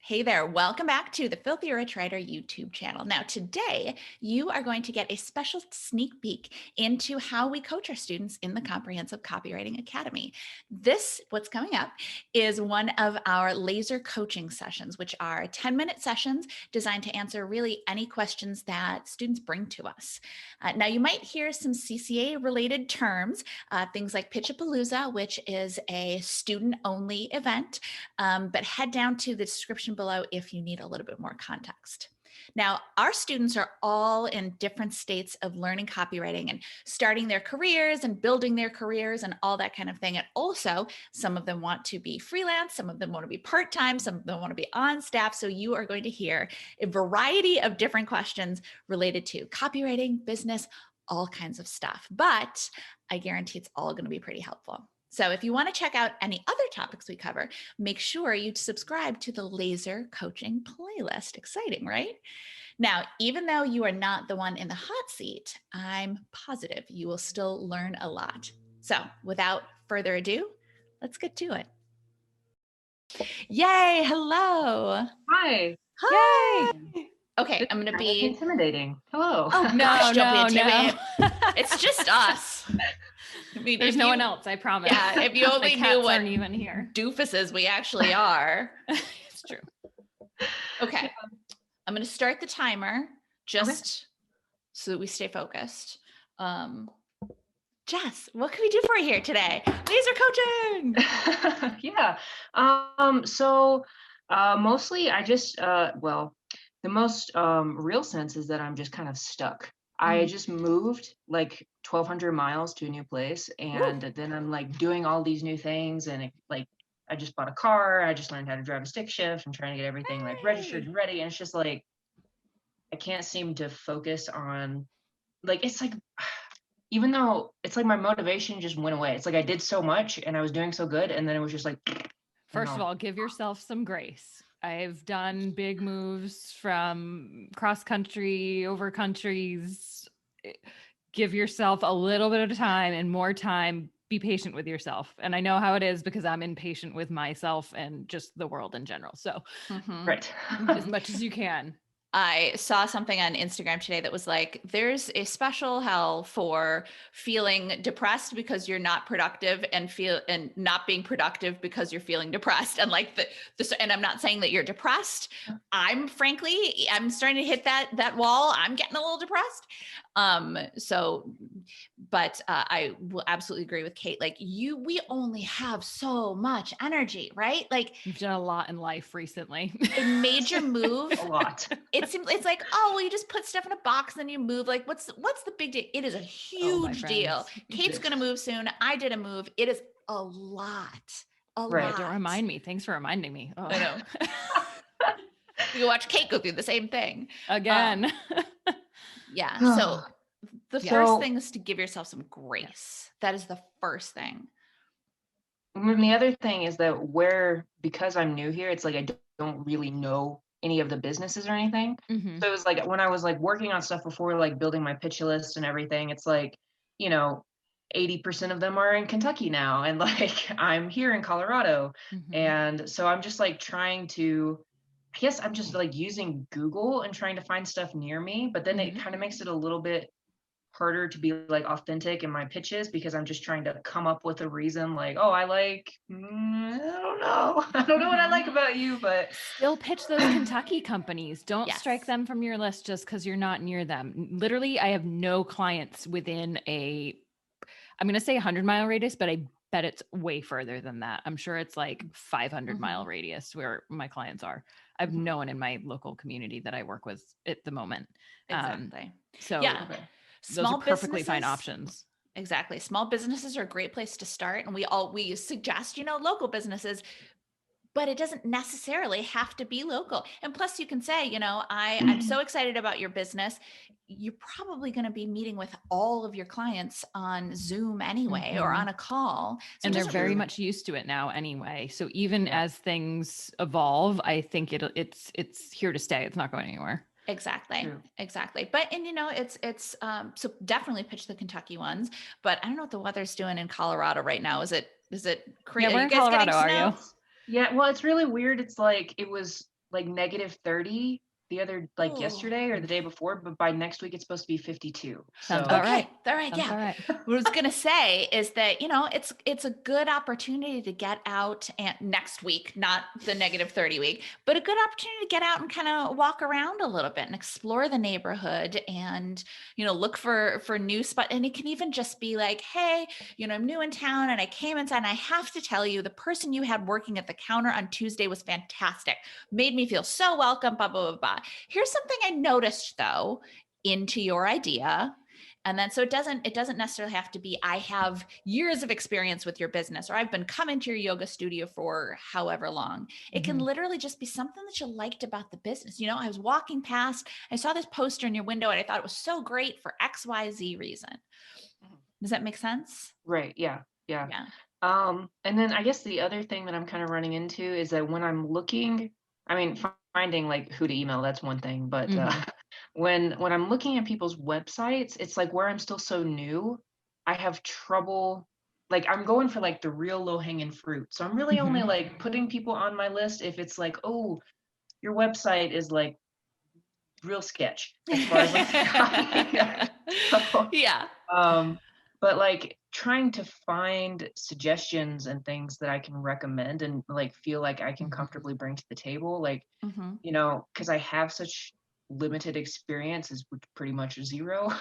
Hey there, welcome back to the Filthy Rich Writer YouTube channel. Now today, you are going to get a special sneak peek into how we coach our students in the Comprehensive Copywriting Academy. What's coming up, is one of our laser coaching sessions, which are 10-minute sessions designed to answer really any questions that students bring to us. Now you might hear some CCA related terms, things like Pitchapalooza, which is a student-only event, but head down to the description below if you need a little bit more context. Now, our students are all in different states of learning copywriting and starting their careers and building their careers and all that kind of thing. And also, some of them want to be freelance, some of them want to be part-time, some of them want to be on staff. So you are going to hear a variety of different questions related to copywriting, business, all kinds of stuff. But I guarantee it's all going to be pretty helpful. So if you want to check out any other topics we cover, make sure you subscribe to the Laser Coaching playlist. Exciting, right? Now, even though you are not the one in the hot seat, I'm positive you will still learn a lot. So without further ado, let's get to it. Yay, hello. Hi. Hi. Yay. Okay, I'm going to be intimidating. Hello. Oh gosh, don't be intimidated. It's just us. I mean, there's no one else, I promise. Yeah, if you only knew what even here. doofuses we actually are. It's true. Okay, I'm going to start the timer just so that we stay focused. Jess, what can we do for you here today? Laser coaching. Yeah. Mostly I just, the most real sense is that I'm just kind of stuck. I just moved like 1,200 miles to a new place, and then I'm like doing all these new things, and I just bought a car. I just learned how to drive a stick shift. I'm trying to get everything like registered and ready, and it's just like I can't seem to focus on it's like even though it's like my motivation just went away. It's like I did so much and I was doing so good, and then it was just like. First of all, give yourself some grace. I've done big moves from cross country, over countries. Give yourself a little bit of time and more time. Be patient with yourself. And I know how it is because I'm impatient with myself and just the world in general. So right. As much as you can. I saw something on Instagram today that was like, there's a special hell for feeling depressed because you're not productive and not being productive because you're feeling depressed. And like and I'm not saying that you're depressed. I'm starting to hit that wall. I'm getting a little depressed. But I will absolutely agree with Kate. Like we only have so much energy, right? Like you've done a lot in life recently. A major move. A lot. It's like, oh, well, you just put stuff in a box and then you move. Like, what's the big deal? It is a huge deal. Kate's going to move soon. I did a move. It is a lot. Right. Don't remind me. Thanks for reminding me. Oh. I know. You watch Kate go through the same thing. Again. Yeah. So the first thing is to give yourself some grace. That is the first thing. And the other thing is that because I'm new here, it's like I don't really know any of the businesses or anything. So it was like when I was like working on stuff before, like building my pitch list and everything, it's like, 80% of them are in Kentucky now. And like, I'm here in Colorado. And so I'm just like I guess I'm just like using Google and trying to find stuff near me, but then it kind of makes it a little bit harder to be like authentic in my pitches because I'm just trying to come up with a reason like, oh, I don't know what I like about you, but still pitch those Kentucky companies. Don't strike them from your list just because you're not near them. Literally, I have no clients within I'm going to say 100-mile radius, but I bet it's way further than that. I'm sure it's like 500-mile radius where my clients are. I have no one in my local community that I work with at the moment. Exactly. So Small those are perfectly fine options. Exactly. Small businesses are a great place to start. And we suggest, local businesses, but it doesn't necessarily have to be local. And plus you can say, I'm so excited about your business. You're probably going to be meeting with all of your clients on Zoom anyway, or on a call. So and they're very much used to it now anyway. So even as things evolve, I think it's here to stay. It's not going anywhere. Exactly. But, it's, so definitely pitch the Kentucky ones, but I don't know what the weather's doing in Colorado right now. Is it crazy? Yeah, where in Colorado are you? Yeah. Well, it's really weird. It's like, like -30 the other, like yesterday or the day before, but by next week it's supposed to be 52. Sounds So about right. All right. Sounds Yeah. about right. What I was going to say is that, you know, it's a good opportunity to get out and next week, not the -30 week, but a good opportunity to get out and kind of walk around a little bit and explore the neighborhood and, you know, look for new spot. And it can even just be like, hey, you know, I'm new in town and I came inside and I have to tell you, the person you had working at the counter on Tuesday was fantastic. Made me feel so welcome, blah, blah, blah, blah. Here's something I noticed though, into your idea. And then, so it doesn't necessarily have to be, I have years of experience with your business, or I've been coming to your yoga studio for however long. It can literally just be something that you liked about the business. You know, I was walking past, I saw this poster in your window and I thought it was so great for XYZ reason. Does that make sense? Right. Yeah. And then I guess the other thing that I'm kind of running into is that when I'm looking, I mean, finding like who to email, that's one thing, but when I'm looking at people's websites, it's like where I'm still so new, I have trouble. Like I'm going for like the real low hanging fruit. So I'm really only like putting people on my list if it's like, oh, your website is like real sketch as far as like so, Yeah. but like trying to find suggestions and things that I can recommend and like feel like I can comfortably bring to the table, like you know, because I have such limited experience with pretty much zero.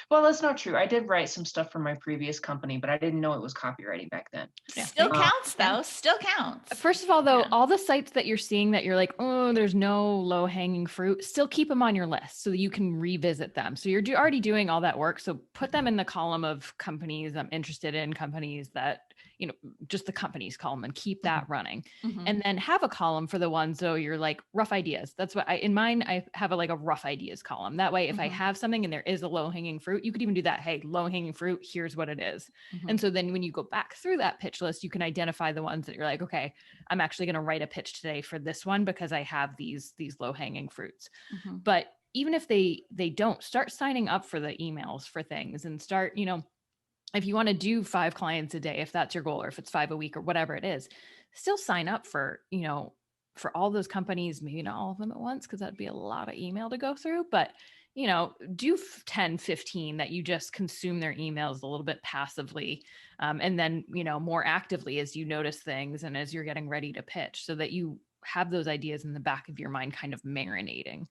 Well, that's not true. I did write some stuff for my previous company, but I didn't know it was copywriting back then. Still counts though. Still counts. First of all, though, all the sites that you're seeing that you're like, oh, there's no low hanging fruit, still keep them on your list so that you can revisit them. So you're already doing all that work. So put them in the column of companies I'm interested in, companies that, you know, just the companies column, and keep that running. And then have a column for the ones, so you're like rough ideas. That's what in mine, I have like a rough ideas column. That way, if I have something and there is a low hanging fruit, you could even do that. Hey, low hanging fruit, here's what it is. And so then when you go back through that pitch list, you can identify the ones that you're like, okay, I'm actually going to write a pitch today for this one because I have these low hanging fruits. But even if they don't, start signing up for the emails for things and start, you know, if you want to do 5 clients a day, if that's your goal, or if it's 5 a week or whatever it is, still sign up for, you know, for all those companies, maybe not all of them at once, because that'd be a lot of email to go through, but you know, do 10, 15 that you just consume their emails a little bit passively. And then, you know, more actively as you notice things and as you're getting ready to pitch, so that you have those ideas in the back of your mind kind of marinating.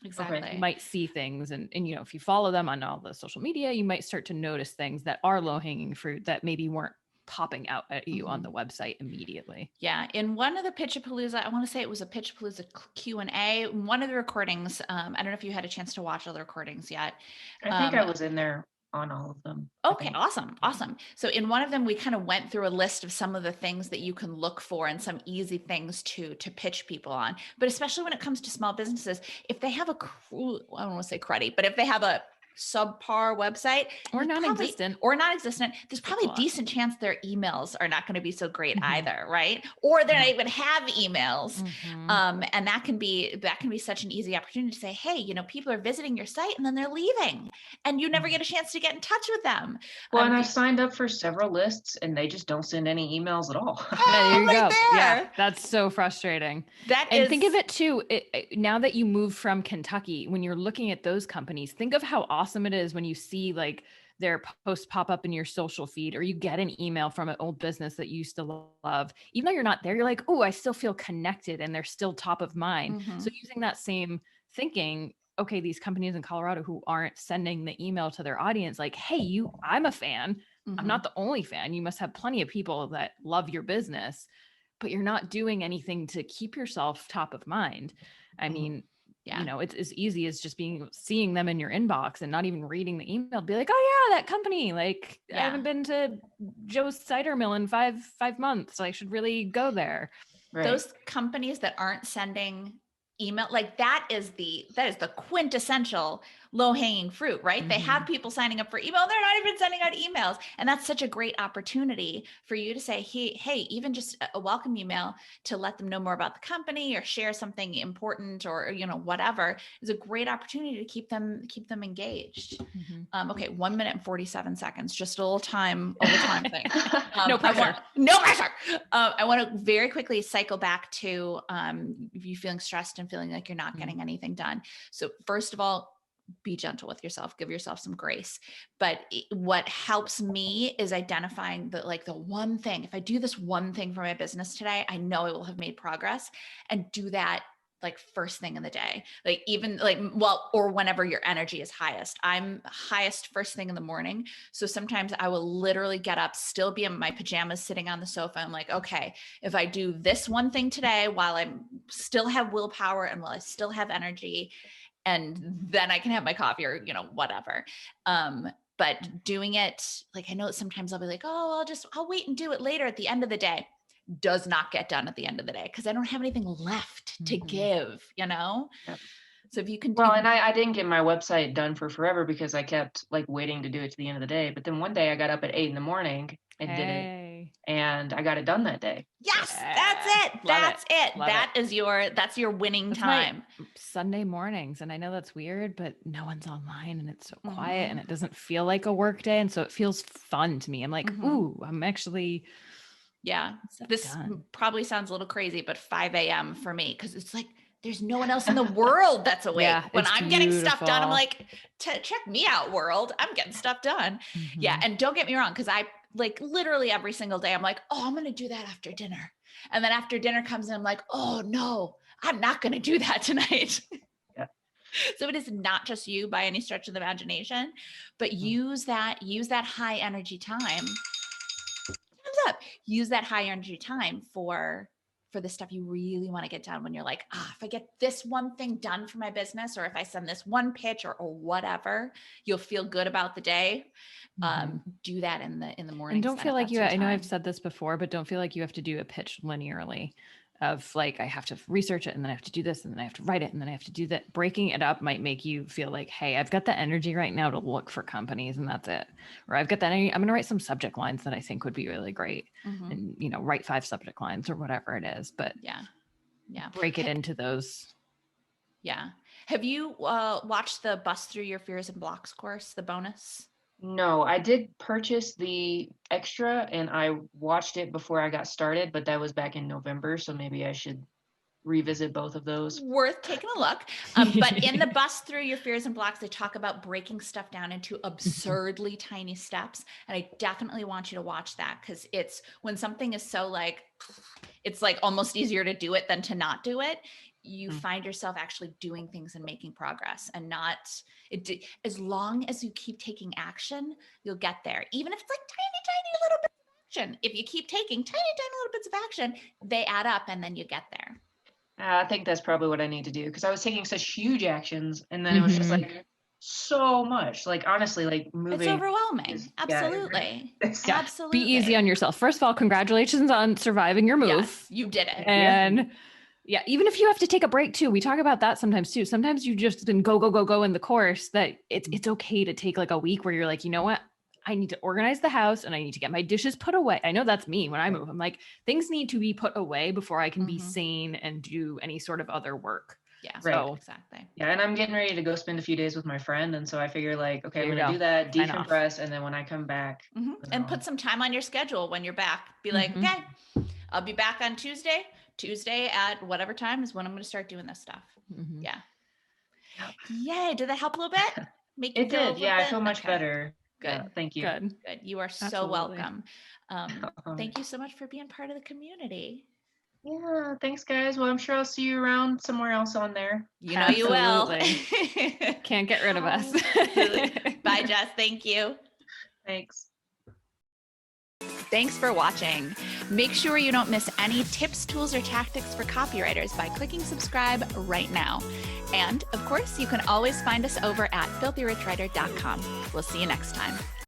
Exactly. You might see things and, you know, if you follow them on all the social media, you might start to notice things that are low hanging fruit that maybe weren't popping out at you on the website immediately. Yeah. In one of the Pitchapalooza, I want to say it was a Pitchapalooza Q&A, one of the recordings, I don't know if you had a chance to watch all the recordings yet. I think I was in there on all of them. Okay, awesome. So in one of them, we kind of went through a list of some of the things that you can look for and some easy things to pitch people on. But especially when it comes to small businesses, if they have I don't want to say cruddy, but if they have a subpar website or non-existent, there's probably a decent chance their emails are not going to be so great either, right? Or they don't even have emails. And that can be such an easy opportunity to say, hey, you know, people are visiting your site and then they're leaving and you never get a chance to get in touch with them. Well, and I've signed up for several lists and they just don't send any emails at all. Yeah, there you go. Yeah, that's so frustrating. Think of it too, now that you moved from Kentucky, when you're looking at those companies, think of how awesome it is when you see like their posts pop up in your social feed, or you get an email from an old business that you used to love. Even though you're not there, you're like, oh, I still feel connected and they're still top of mind. So using that same thinking, okay, these companies in Colorado who aren't sending the email to their audience, like, hey, I'm a fan. I'm not the only fan. You must have plenty of people that love your business, but you're not doing anything to keep yourself top of mind. I mean, you know, it's as easy as just seeing them in your inbox and not even reading the email, be like, oh yeah, that company, like I haven't been to Joe's cider mill in five months. So I should really go there. Right. Those companies that aren't sending email, like that is the quintessential low-hanging fruit, right? They have people signing up for email. They're not even sending out emails. And that's such a great opportunity for you to say, hey, even just a welcome email to let them know more about the company or share something important or, whatever, is a great opportunity to keep them engaged. Okay. 1 minute and 47 seconds, just a little time thing. No pressure. No pressure. I want to very quickly cycle back to you feeling stressed and feeling like you're not getting anything done. So first of all, be gentle with yourself, give yourself some grace. But what helps me is identifying the one thing. If I do this one thing for my business today, I know I will have made progress, and do that like first thing in the day, or whenever your energy is highest. I'm highest first thing in the morning. So sometimes I will literally get up, still be in my pajamas, sitting on the sofa. I'm like, okay, if I do this one thing today while I still have willpower and while I still have energy, and then I can have my coffee or, whatever. But doing it, I know sometimes I'll be like, oh, I'll wait and do it later at the end of the day. Does not get done at the end of the day because I don't have anything left to give, Yep. So if you can and I didn't get my website done for forever because I kept waiting to do it to the end of the day. But then one day I got up at 8 a.m. and did it, and I got it done that day. Yes, that's it. That's it. That's your winning time. Sunday mornings. And I know that's weird, but no one's online and it's so quiet and it doesn't feel like a work day. And so it feels fun to me. I'm like, ooh, I'm actually. Yeah. This probably sounds a little crazy, but 5 a.m. for me, because it's like, there's no one else in the world that's awake. Yeah, when I'm getting stuff done, I'm like, check me out, world. I'm getting stuff done. Yeah. And don't get me wrong, because I literally every single day, I'm like, oh, I'm going to do that after dinner. And then after dinner comes in, I'm like, oh no, I'm not going to do that tonight. Yeah. So it is not just you by any stretch of the imagination, but use that high energy time. Use that high energy time for the stuff you really want to get done when you're like, if I get this one thing done for my business, or if I send this one pitch or whatever, you'll feel good about the day. Do that in the morning. And don't feel like I know I've said this before, but don't feel like you have to do a pitch linearly of I have to research it and then I have to do this and then I have to write it and then I have to do that. Breaking it up might make you feel like, hey, I've got the energy right now to look for companies and that's it. Or I've got that energy. I'm going to write some subject lines that I think would be really great and, write 5 subject lines or whatever it is, but break it into those. Yeah. Have you watched the Bust Through Your Fears and Blocks course, the bonus? No, I did purchase the extra and I watched it before I got started, but that was back in November. So maybe I should revisit both of those. Worth taking a look. But in the Bust Through Your Fears and Blocks, they talk about breaking stuff down into absurdly tiny steps. And I definitely want you to watch that, because it's when something is so it's almost easier to do it than to not do it. You find yourself actually doing things and making progress, and not it. As long as you keep taking action, you'll get there. Even if it's tiny little bits of action. If you keep taking tiny little bits of action, they add up and then you get there. I think that's probably what I need to do, because I was taking such huge actions and then it was just so much. Honestly, moving. It's overwhelming. Absolutely. Absolutely. Be easy on yourself. First of all, congratulations on surviving your move. Yes, you did it. And yeah, even if you have to take a break too, we talk about that sometimes too. Sometimes you just been go in the course, that it's okay to take a week where you're like, you know what? I need to organize the house and I need to get my dishes put away. I know that's me when I move. I'm like, things need to be put away before I can be sane and do any sort of other work. Yeah, so, exactly. Yeah, and I'm getting ready to go spend a few days with my friend. And so I figure okay, I'm going to do that, decompress. And then when I come back. And put some time on your schedule when you're back. Be like, okay, I'll be back on Tuesday. Tuesday at whatever time is when I'm going to start doing this stuff. Yeah. Yay. Did that help a little bit? Make you it feel did. Yeah, I feel much better. Good. Yeah, thank you. Good. You are so welcome. Thank you so much for being part of the community. Yeah, thanks guys. Well, I'm sure I'll see you around somewhere else on there. You know you will. Can't get rid of us. Bye, Jess. Thank you. Thanks. Thanks for watching. Make sure you don't miss any tips, tools, or tactics for copywriters by clicking subscribe right now. And of course, you can always find us over at filthyricwriter.com. We'll see you next time.